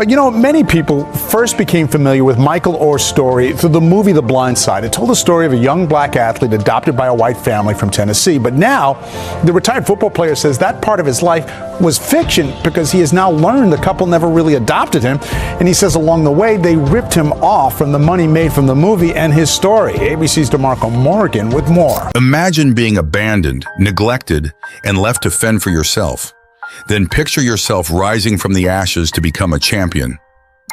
You know, many people first became familiar with Michael Oher's story through the movie The Blind Side. It told the story of a young black athlete adopted by a white family from Tennessee. But now, the retired football player says that part of his life was fiction because he has now learned the couple never really adopted him. And he says along the way, they ripped him off from the money made from the movie and his story. ABC's DeMarco Morgan with more. Imagine being abandoned, neglected, and left to fend for yourself. Then picture yourself rising from the ashes to become a champion.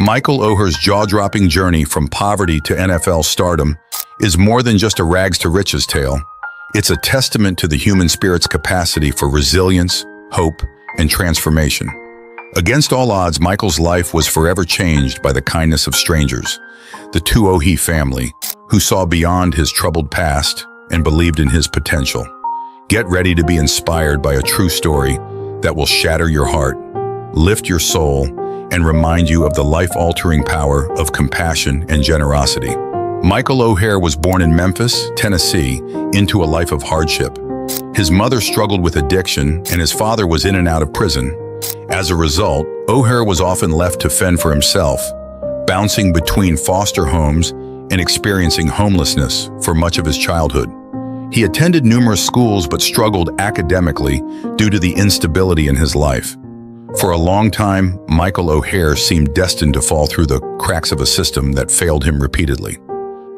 Michael Oher's jaw-dropping journey from poverty to NFL stardom is more than just a rags-to-riches tale. It's a testament to the human spirit's capacity for resilience, hope, and transformation. Against all odds, Michael's life was forever changed by the kindness of strangers, the Tuohy family, who saw beyond his troubled past and believed in his potential. Get ready to be inspired by a true story that will shatter your heart, lift your soul, and remind you of the life-altering power of compassion and generosity. Michael Oher was born in Memphis, Tennessee, into a life of hardship. His mother struggled with addiction, and his father was in and out of prison. As a result, Oher was often left to fend for himself, bouncing between foster homes and experiencing homelessness for much of his childhood. He attended numerous schools but struggled academically due to the instability in his life. For a long time, Michael Oher seemed destined to fall through the cracks of a system that failed him repeatedly.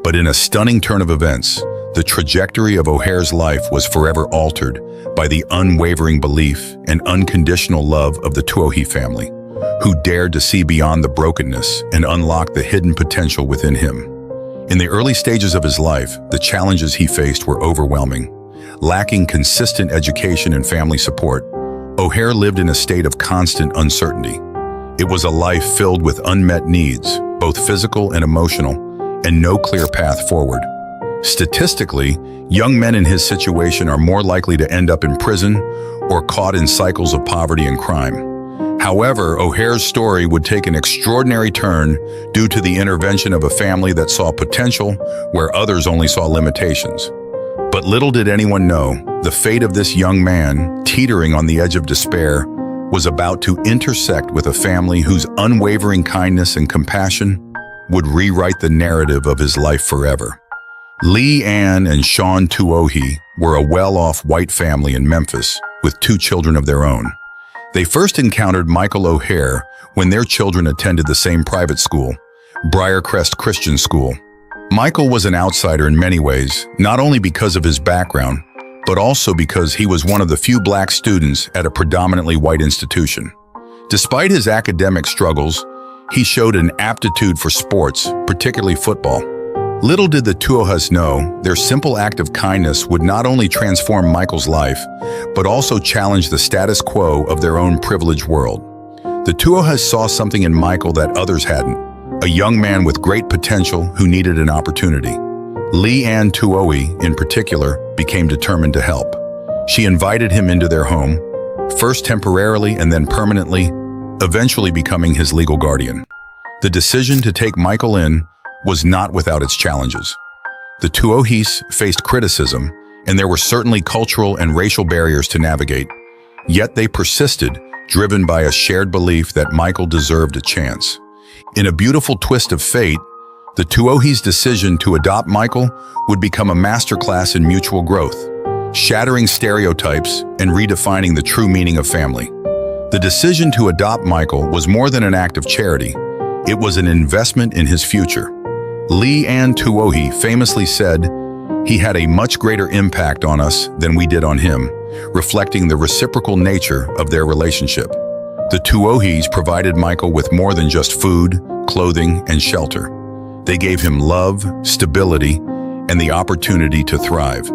But in a stunning turn of events, the trajectory of Oher's life was forever altered by the unwavering belief and unconditional love of the Tuohy family, who dared to see beyond the brokenness and unlock the hidden potential within him. In the early stages of his life, the challenges he faced were overwhelming. Lacking consistent education and family support, Oher lived in a state of constant uncertainty. It was a life filled with unmet needs, both physical and emotional, and no clear path forward. Statistically, young men in his situation are more likely to end up in prison or caught in cycles of poverty and crime. However, Oher's story would take an extraordinary turn due to the intervention of a family that saw potential where others only saw limitations. But little did anyone know, the fate of this young man, teetering on the edge of despair, was about to intersect with a family whose unwavering kindness and compassion would rewrite the narrative of his life forever. Lee Ann and Sean Tuohy were a well-off white family in Memphis with 2 children of their own. They first encountered Michael Oher when their children attended the same private school, Briarcrest Christian School. Michael was an outsider in many ways, not only because of his background, but also because he was one of the few black students at a predominantly white institution. Despite his academic struggles, he showed an aptitude for sports, particularly football. Little did the Tuohys know, their simple act of kindness would not only transform Michael's life, but also challenge the status quo of their own privileged world. The Tuohys saw something in Michael that others hadn't, a young man with great potential who needed an opportunity. Lee Ann Tuohy, in particular, became determined to help. She invited him into their home, first temporarily and then permanently, eventually becoming his legal guardian. The decision to take Michael in was not without its challenges. The Tuohys faced criticism, and there were certainly cultural and racial barriers to navigate. Yet they persisted, driven by a shared belief that Michael deserved a chance. In a beautiful twist of fate, the Tuohys' decision to adopt Michael would become a masterclass in mutual growth, shattering stereotypes and redefining the true meaning of family. The decision to adopt Michael was more than an act of charity. It was an investment in his future. Lee Ann Tuohy famously said, "He had a much greater impact on us than we did on him," reflecting the reciprocal nature of their relationship. The Tuohys provided Michael with more than just food, clothing, and shelter. They gave him love, stability, and the opportunity to thrive.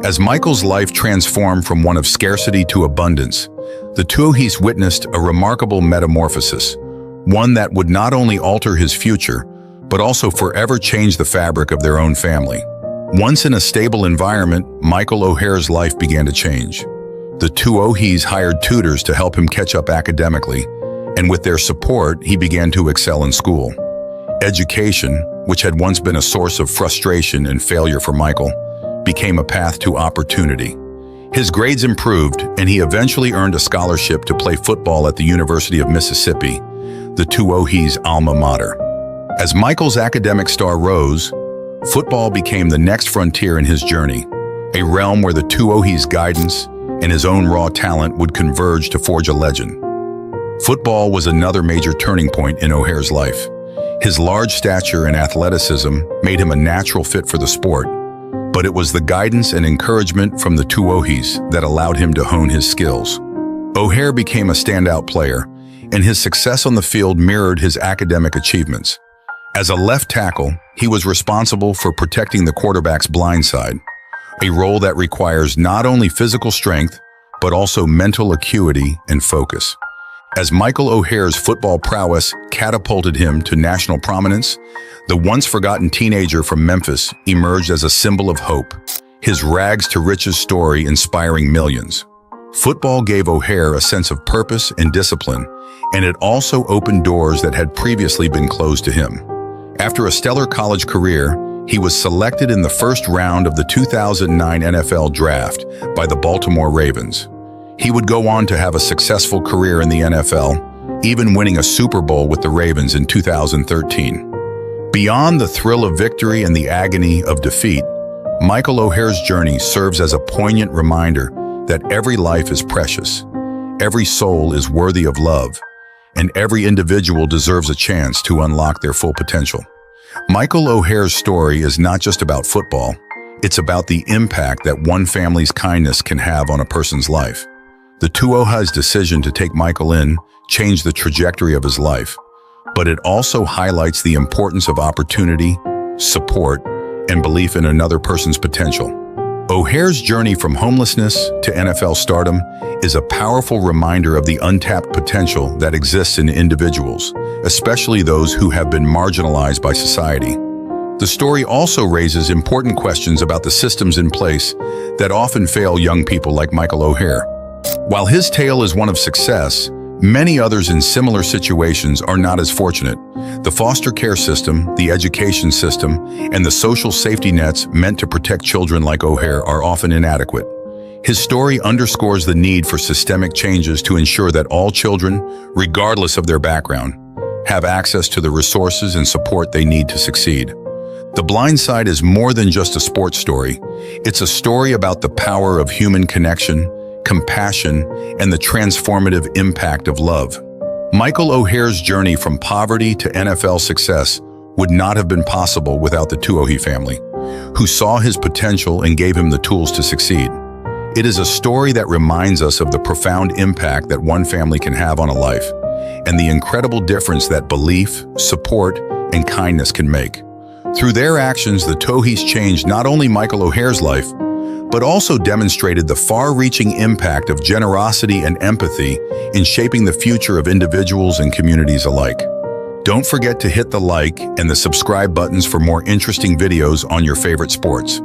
As Michael's life transformed from one of scarcity to abundance, the Tuohys witnessed a remarkable metamorphosis, one that would not only alter his future, but also forever change the fabric of their own family. Once in a stable environment, Michael Oher's life began to change. The Tuohys hired tutors to help him catch up academically, and with their support, he began to excel in school. Education, which had once been a source of frustration and failure for Michael, became a path to opportunity. His grades improved, and he eventually earned a scholarship to play football at the University of Mississippi, the Tuohy's alma mater. As Michael's academic star rose, football became the next frontier in his journey, a realm where the Tuohy's guidance and his own raw talent would converge to forge a legend. Football was another major turning point in Oher's life. His large stature and athleticism made him a natural fit for the sport, but it was the guidance and encouragement from the Tuohy's that allowed him to hone his skills. Oher became a standout player, and his success on the field mirrored his academic achievements. As a left tackle, he was responsible for protecting the quarterback's blind side, a role that requires not only physical strength, but also mental acuity and focus. As Michael Oher's football prowess catapulted him to national prominence, the once-forgotten teenager from Memphis emerged as a symbol of hope, his rags-to-riches story inspiring millions. Football gave Oher a sense of purpose and discipline, and it also opened doors that had previously been closed to him. After a stellar college career, he was selected in the first round of the 2009 NFL Draft by the Baltimore Ravens. He would go on to have a successful career in the NFL, even winning a Super Bowl with the Ravens in 2013. Beyond the thrill of victory and the agony of defeat, Michael Oher's journey serves as a poignant reminder that every life is precious, every soul is worthy of love, and every individual deserves a chance to unlock their full potential. Michael Oher's story is not just about football, it's about the impact that one family's kindness can have on a person's life. The Tuohy's decision to take Michael in changed the trajectory of his life, but it also highlights the importance of opportunity, support, and belief in another person's potential. Oher's journey from homelessness to NFL stardom is a powerful reminder of the untapped potential that exists in individuals, especially those who have been marginalized by society. The story also raises important questions about the systems in place that often fail young people like Michael Oher. While his tale is one of success, many others in similar situations are not as fortunate. The foster care system, the education system, and the social safety nets meant to protect children like Oher are often inadequate. His story underscores the need for systemic changes to ensure that all children, regardless of their background, have access to the resources and support they need to succeed. The Blind Side is more than just a sports story. It's a story about the power of human connection, compassion, and the transformative impact of love. Michael Oher's journey from poverty to NFL success would not have been possible without the Tuohy family, who saw his potential and gave him the tools to succeed. It is a story that reminds us of the profound impact that one family can have on a life, and the incredible difference that belief, support, and kindness can make. Through their actions, the Tuohy's changed not only Michael Oher's life, but also demonstrated the far-reaching impact of generosity and empathy in shaping the future of individuals and communities alike. Don't forget to hit the like and the subscribe buttons for more interesting videos on your favorite sports.